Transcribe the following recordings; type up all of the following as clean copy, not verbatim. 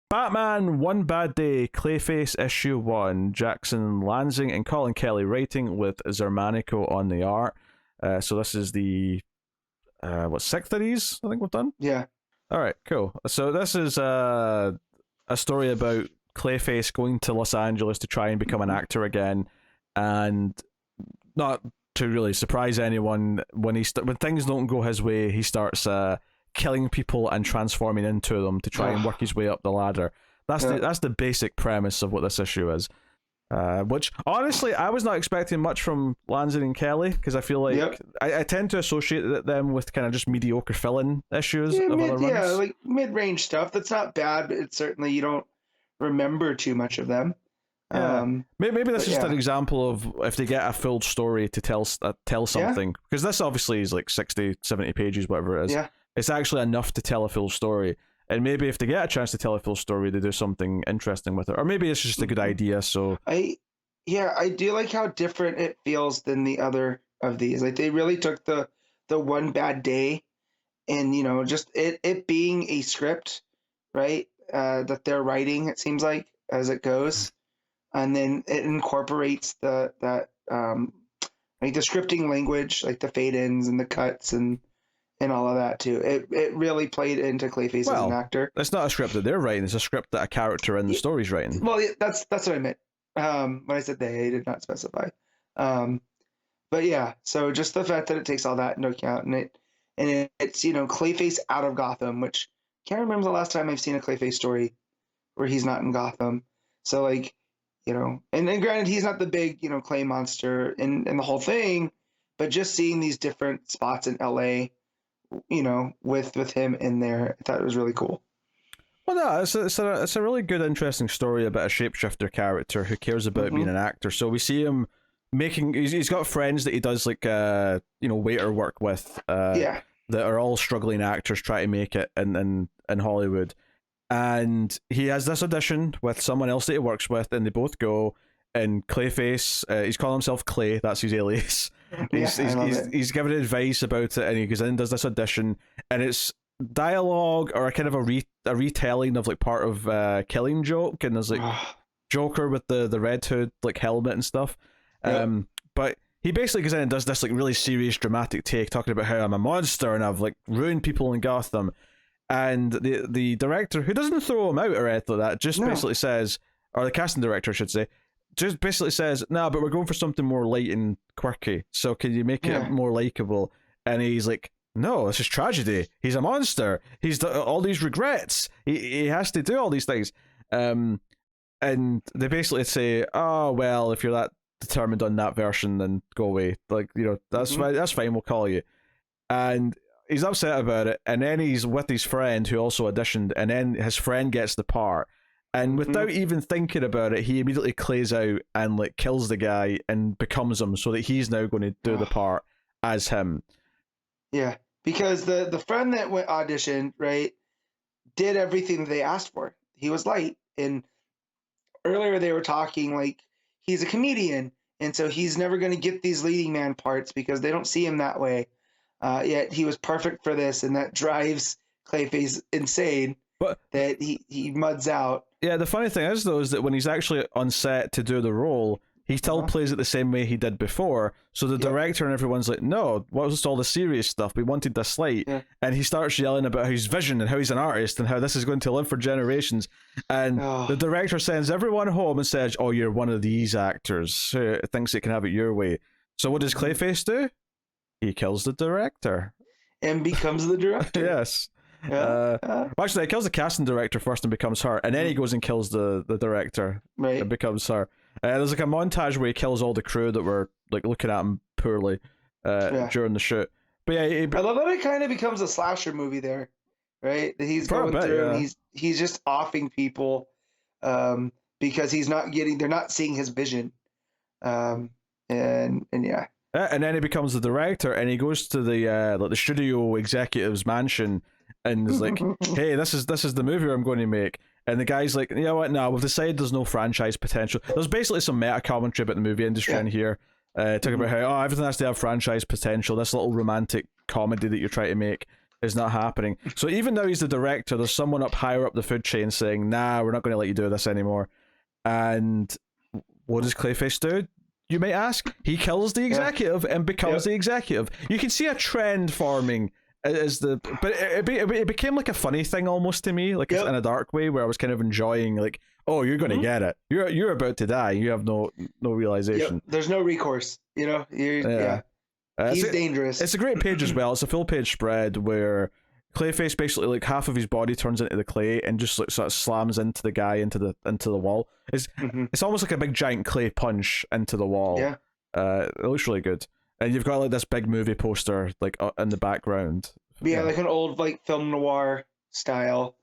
Batman One Bad Day, Clayface issue 1, Jackson Lansing and Colin Kelly writing with Zermanico on the art. So this is the sixth of these I think we've done. Yeah. All right, cool. So this is a story about Clayface going to Los Angeles to try and become an actor again, and not to really surprise anyone, when when things don't go his way, he starts killing people and transforming into them to try and work his way up the ladder. That's the basic premise of what this issue is. Which honestly, I was not expecting much from Lansing and Kelly, because I feel like I tend to associate them with kind of just mediocre fill-in issues of other runs. Like mid-range stuff. That's not bad, but it's certainly you don't remember too much of them. Yeah. Maybe that's just an example of if they get a full story to tell something, because this obviously is like 60, 70 pages, whatever it is. Yeah. It's actually enough to tell a full story. And maybe if they get a chance to tell a full story, they do something interesting with it. Or maybe it's just a good idea. So I do like how different it feels than the other of these. Like they really took the One Bad Day, and just it being a script, right? That they're writing, it seems like, as it goes, and then it incorporates that like the scripting language, like the fade-ins and the cuts and all of that too. It really played into Clayface as an actor. It's not a script that they're writing; it's a script that a character in the story's writing. Well, that's what I meant. When I said they did not specify. But yeah, so just the fact that it takes all that into account, and it's Clayface out of Gotham, which I can't remember the last time I've seen a Clayface story where he's not in Gotham. So like, and granted he's not the big clay monster in the whole thing, but just seeing these different spots in LA, with him in there, I thought it was really cool. Well, no, it's a really good, interesting story about a shapeshifter character who cares about being an actor. So we see him he's got friends that he does like waiter work with, that are all struggling actors trying to make it in Hollywood, and he has this audition with someone else that he works with, and they both go. And Clayface, he's calling himself Clay. That's his alias. He's giving advice about it, and he goes in and does this audition, and it's dialogue or a kind of a retelling of like part of Killing Joke, and there's like Joker with the Red Hood like helmet and stuff. But he basically goes in and does this like really serious dramatic take, talking about how I'm a monster and I've like ruined people in Gotham. And the director, who doesn't throw him out or anything like that, just basically says, or the casting director I should say, just basically says, no, but we're going for something more light and quirky, so can you make it more likable? And he's like, no, this is tragedy. He's a monster. He's all these regrets. He has to do all these things. And they basically say, oh, well, if you're that determined on that version, then go away. Like, that's fine. That's fine. We'll call you. And he's upset about it. And then he's with his friend who also auditioned. And then his friend gets the part. And without even thinking about it, he immediately clays out and like kills the guy and becomes him, so that he's now going to do the part as him. Yeah, because the friend that went auditioned, right, did everything they asked for. He was light, and earlier they were talking like he's a comedian, and so he's never going to get these leading man parts because they don't see him that way. Yet he was perfect for this, and that drives Clayface insane. But that he muds out. Yeah, the funny thing is though is that when he's actually on set to do the role, he still plays it the same way he did before. So the director and everyone's like, no, what was all the serious stuff? We wanted this light. And he starts yelling about his vision and how he's an artist and how this is going to live for generations. And the director sends everyone home and says, oh, you're one of these actors who thinks they can have it your way. So what does Clayface do? He kills the director. And becomes the director. Yes. Actually, he kills the casting director first and becomes her, and then he goes and kills the director and becomes her. There's like a montage where he kills all the crew that were like looking at him poorly during the shoot. But yeah, I love that it kind of becomes a slasher movie there, right? That he's going through and he's just offing people because they're not seeing his vision, and yeah. And then he becomes the director, and he goes to the studio executive's mansion. And is like, hey, this is the movie I'm going to make. And the guy's like, you know what? No, we've decided there's no franchise potential. There's basically some meta commentary about the movie industry in here, talking about how everything has to have franchise potential. This little romantic comedy that you're trying to make is not happening. So even though he's the director, there's someone up higher up the food chain saying, "Nah, we're not going to let you do this anymore." And what does Clayface do? You might ask. He kills the executive and becomes the executive. You can see a trend forming as but it became like a funny thing almost to me, like in a dark way, where I was kind of enjoying, like, oh, you're going to get it. You're about to die. You have no realization. There's no recourse. You know. He's dangerous. It's a great page as well. It's a full page spread where Clayface basically, like, half of his body turns into the clay and just like sort of slams into the guy into the wall. It's almost like a big giant clay punch into the wall. Yeah. It looks really good. And you've got like this big movie poster like in the background. Yeah, like an old like film noir style.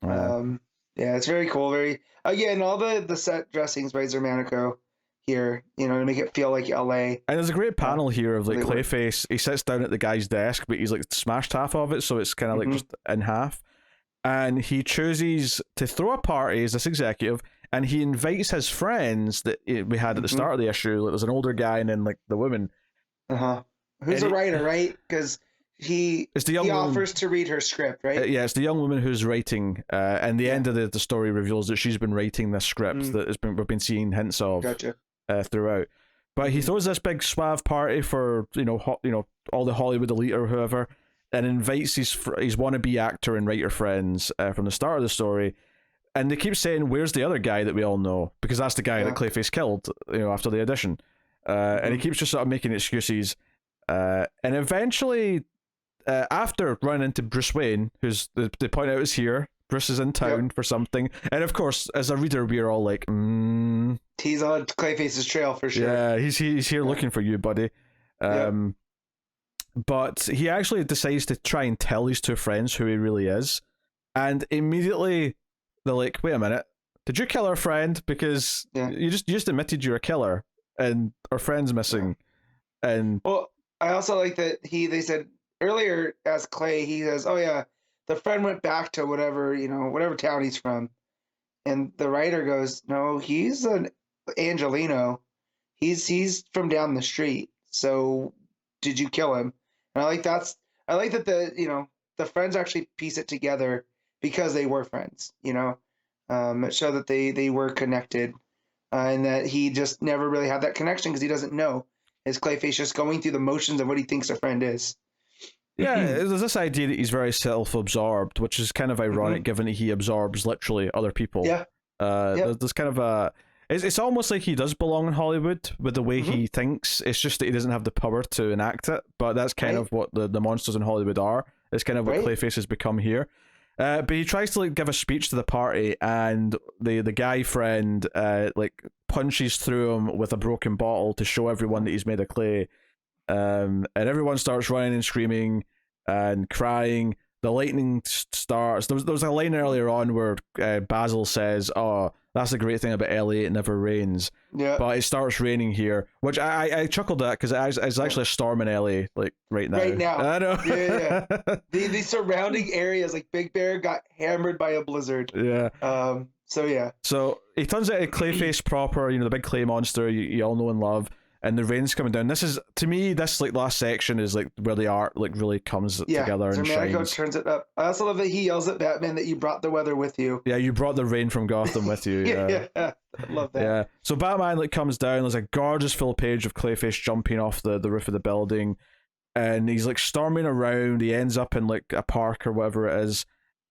It's very cool. Very again, all the set dressings by Zermanico here, you know, to make it feel like LA. And there's a great panel here of like Clayface. He sits down at the guy's desk, but he's like smashed half of it, so it's kind of like just in half. And he chooses to throw a party as this executive, and he invites his friends that we had at the start of the issue. Like, there's an older guy and then like the women. Who's a writer, right? Because he offers to read her script, right? It's the young woman who's writing, and the end of the story reveals that she's been writing this script that we've been seeing hints of throughout. But he throws this big suave party for all the Hollywood elite or whoever, and invites his wannabe actor and writer friends from the start of the story. And they keep saying, "Where's the other guy that we all know?" Because that's the guy that Clayface killed, after the audition. And he keeps just sort of making excuses. And eventually, after running into Bruce Wayne, who's they point out is here, Bruce is in town for something. And of course, as a reader, we're all like, he's on Clayface's trail for sure. Yeah, he's here looking for you, buddy. But he actually decides to try and tell his two friends who he really is. And immediately, they're like, wait a minute, did you kill our friend? Because you just admitted you're a killer. And our friend's missing. And well, I also like that they said earlier as Clay, he says, "Oh yeah, the friend went back to whatever town he's from," and the writer goes, "No, he's an Angelino. He's from down the street. So did you kill him?" And I like that the friends actually piece it together because they were friends. It showed that they were connected. And that he just never really had that connection because he doesn't know. Is Clayface just going through the motions of what he thinks a friend is? Yeah, there's this idea that he's very self-absorbed, which is kind of ironic given that he absorbs literally other people. Yeah. There's kind of a... It's almost like he does belong in Hollywood with the way he thinks. It's just that he doesn't have the power to enact it. But that's kind of what the monsters in Hollywood are. It's kind of what Clayface has become here. But he tries to give a speech to the party, and the guy friend punches through him with a broken bottle to show everyone that he's made of clay. And everyone starts running and screaming and crying. The lightning starts. There was a line earlier on where Basil says, "Oh, that's the great thing about LA, it never rains." Yeah. But it starts raining here, which I chuckled at because it's actually a storm in LA, like right now. Right now. I know. Yeah. The surrounding areas, like Big Bear, got hammered by a blizzard. Yeah. So he turns out a Clayface proper, the big clay monster you all know and love. And the rain's coming down. This is, to me, this last section is like where the art really comes together and shines. Turns it up. I also love that he yells at Batman that you brought the weather with you. Yeah, you brought the rain from Gotham with you. Yeah, I love that. Yeah. So Batman comes down. There's a gorgeous full page of Clayface jumping off the roof of the building, and he's storming around. He ends up in a park or whatever it is,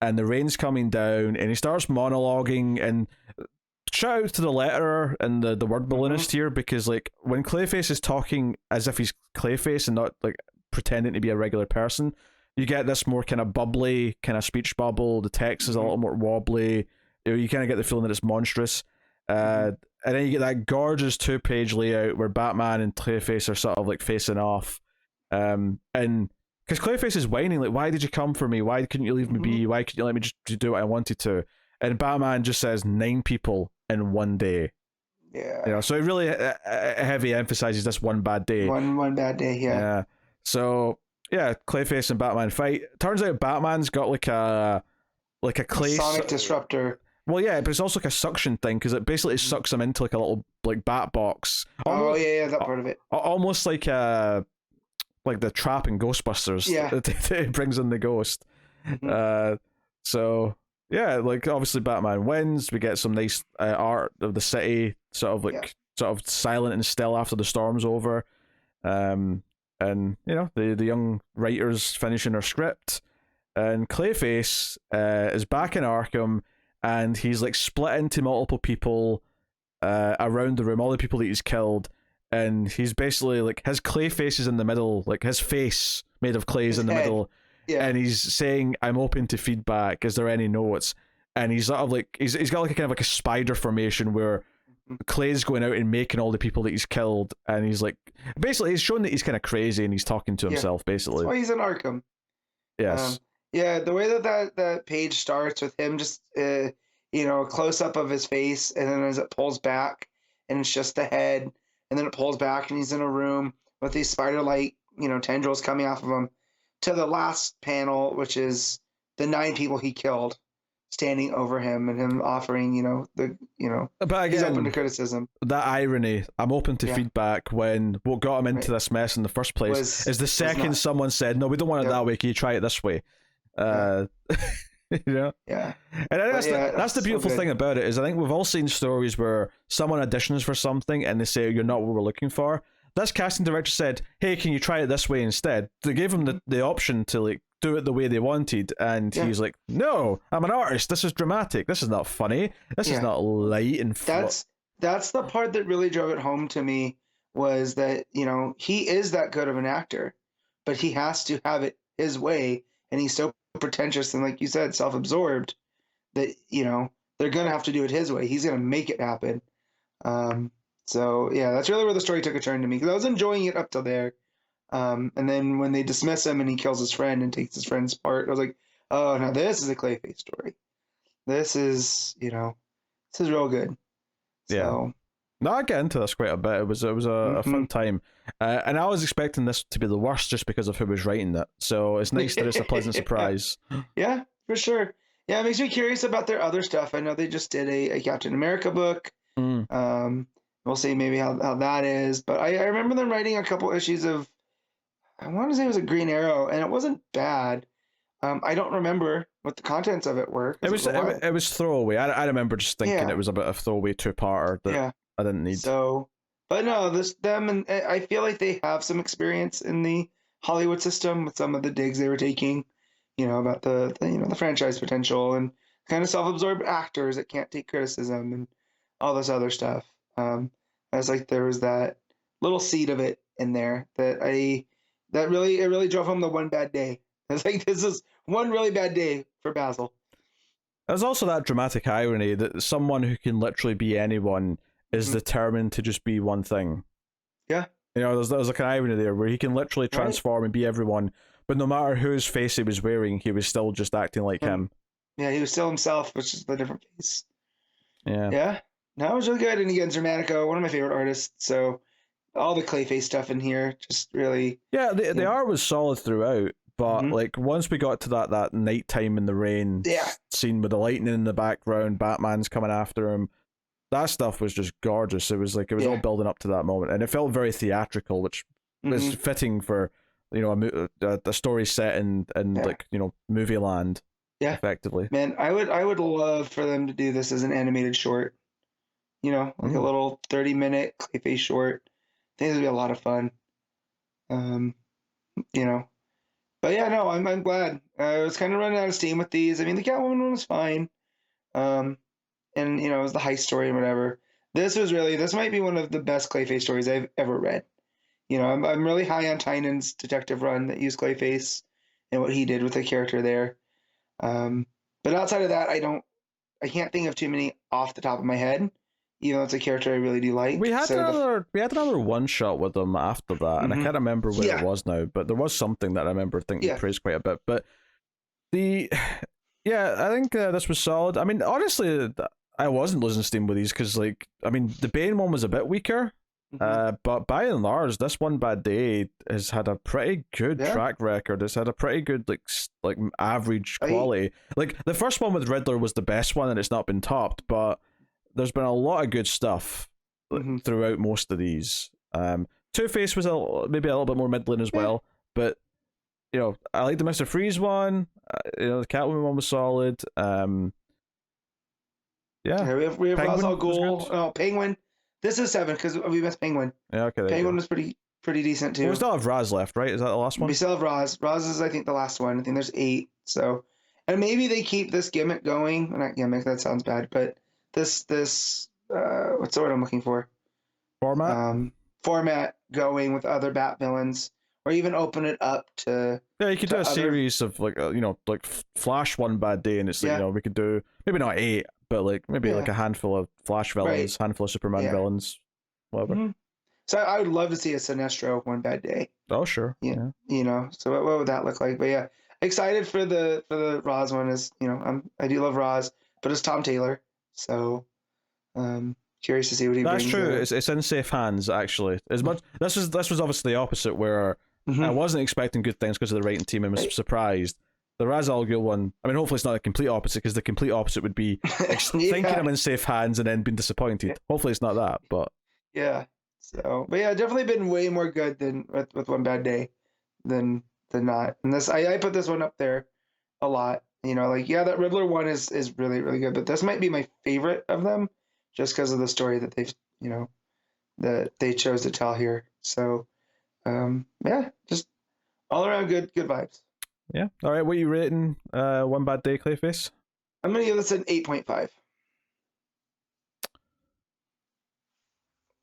and the rain's coming down, and he starts monologuing and. Shout out to the letterer and the word balloonist here, because when Clayface is talking as if he's Clayface and not pretending to be a regular person, you get this more kind of bubbly kind of speech bubble. The text is a little more wobbly. You kind of get the feeling that it's monstrous. And then you get that gorgeous 2-page layout where Batman and Clayface are sort of facing off. And because Clayface is whining, why did you come for me? Why couldn't you leave me be? Why couldn't you let me just do what I wanted to? And Batman just says 9 people in one day. Yeah. So it really heavy emphasizes this one bad day. One bad day, yeah. So, Clayface and Batman fight. Turns out Batman's got a clay... Sonic disruptor. Well, yeah, but it's also a suction thing, because it basically sucks him into a little bat box. Almost, that part of it. Almost like a like the trap in Ghostbusters. Yeah. It brings in the ghost. So yeah, like obviously Batman wins. We get some nice art of the city, sort of silent and still after the storm's over. And you know, the young writers finishing their script, and Clayface is back in Arkham, and he's like split into multiple people around the room, all the people that he's killed, and he's basically like, his Clayface is in the middle, like his face made of clay is in the middle, and he's saying, "I'm open to feedback. Is there any notes?" And he's sort of like, he's got like a kind of like a spider formation where Clay's going out and making all the people that he's killed, and he's like, basically he's showing that he's kind of crazy and he's talking to himself, basically. That's why he's in Arkham. Yes. Yeah, the way that page starts with him just you know, a close up of his face, and then as it pulls back and it's just the head, and then it pulls back and he's in a room with these spider like, you know, tendrils coming off of him, to the last panel, which is the 9 people he killed standing over him, and him offering, you know, but again, he's open to criticism. That irony, I'm open to feedback, when what got him into this mess in the first place is the second someone said, "No, we don't want it that way, can you try it this way?" You know? Yeah. And that's the beautiful thing about it, is I think we've all seen stories where someone auditions for something and they say, "You're not what we're looking for." This casting director said, "Hey, can you try it this way instead?" They gave him the option to like do it the way they wanted, and he's like, "No, I'm an artist. This is dramatic. This is not funny. This is not light and fun." That's the part that really drove it home to me, was that, you know, he is that good of an actor, but he has to have it his way, and he's so pretentious and, like you said, self-absorbed, that, you know, they're gonna have to do it his way. He's gonna make it happen. So yeah, that's really where the story took a turn to me, because I was enjoying it up till there. And then when they dismiss him and he kills his friend and takes his friend's part, I was like, oh, now this is a Clayface story. This is, you know, this is real good. So, no, I get into this quite a bit. It was a fun time, and I was expecting this to be the worst just because of who was writing it. So it's nice that it's a pleasant surprise. Yeah, for sure. Yeah, it makes me curious about their other stuff. I know they just did a Captain America book. We'll see maybe how that is. But I remember them writing a couple issues of, I want to say it was a Green Arrow, and it wasn't bad. I don't remember what the contents of it were. It was throwaway. I remember just thinking it was a bit of throwaway 2-parter that I didn't need. So, but no, and I feel like they have some experience in the Hollywood system with some of the digs they were taking, you know, about the you know, the franchise potential, and kind of self-absorbed actors that can't take criticism and all this other stuff. I was like, there was that little seed of it in there that really drove home the one bad day. I was like, this is one really bad day for Basil. There's also that dramatic irony that someone who can literally be anyone is determined to just be one thing. Yeah. You know, there's like an irony there where he can literally transform and be everyone, but no matter whose face he was wearing, he was still just acting like him. Yeah, he was still himself, which is the different face. Yeah. Yeah. No, it was really good. And again, Germanico, one of my favorite artists. So all the Clayface stuff in here, just really. Yeah, the art was solid throughout, but like once we got to that nighttime in the rain scene with the lightning in the background, Batman's coming after him, that stuff was just gorgeous. It was all building up to that moment, and it felt very theatrical, which is fitting for, you know, a story set in like, you know, movie land. Yeah, effectively. Man, I would love for them to do this as an animated short. You know, like a little 30-minute Clayface short. I think this would be a lot of fun. You know, but yeah, no, I'm glad. I was kind of running out of steam with these. I mean, the Catwoman one was fine. And you know, it was the heist story and whatever. This might be one of the best Clayface stories I've ever read. You know, I'm really high on Tynan's detective run that used Clayface and what he did with the character there. But outside of that, I can't think of too many off the top of my head. You know, it's a character I really do like. We had another one shot with them after that, and I can't remember where it was now, but there was something that I remember thinking praised quite a bit. But I think this was solid. I mean, honestly, I wasn't losing steam with these because, like, I mean, the Bane one was a bit weaker, but by and large, this One Bad Day has had a pretty good track record. It's had a pretty good like average quality. Like the first one with Riddler was the best one, and it's not been topped, but there's been a lot of good stuff throughout most of these. Two-Face was maybe a little bit more middling as well, but I like the Mr. Freeze one. The Catwoman one was solid. Yeah, we have Ra's Penguin al was Ghul. good. Oh, Penguin. This is 7 because we missed Penguin. Yeah, okay. There you Penguin go. was pretty decent too. Well, we still have Raz left, right? Is that the last one? We still have Ra's. Ra's is, I think, the last one. I think there's 8. So, and maybe they keep this gimmick going. Well, not gimmick. That sounds bad, but this what's the word I'm looking for? Format going with other Bat villains, or even open it up to. Yeah, you could do a series of like Flash One Bad Day, and it's like, we could do maybe not 8, but like maybe like a handful of Flash villains, handful of Superman villains, whatever. Mm-hmm. So I would love to see a Sinestro One Bad Day. Oh sure. Yeah. So what would that look like? But yeah, excited for the Roz one. Is I do love Roz, but it's Tom Taylor, so curious to see what he brings. That's true. It's in safe hands actually. As much this was obviously the opposite where I wasn't expecting good things because of the writing team and was surprised. The Ra's al Ghul one, I mean, hopefully it's not a complete opposite, because the complete opposite would be thinking I'm in safe hands and then being disappointed. Hopefully it's not that, but yeah. So, but yeah, definitely been way more good than with One Bad Day than not. And this, I put this one up there a lot. That Riddler one is really, really good, but this might be my favorite of them just because of the story that they've that they chose to tell here. So, yeah, just all around good vibes. Yeah. All right. What are you rating One Bad Day, Clayface? I'm gonna give this an 8.5.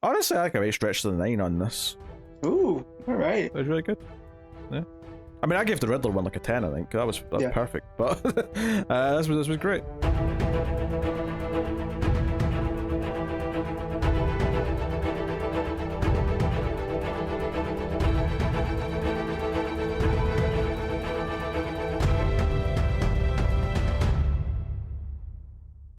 Honestly, I think I might stretch to the 9 on this. Ooh, all right. That was really good. Yeah. I mean, I gave the Riddler one like a 10, I think. That was perfect. But this was great.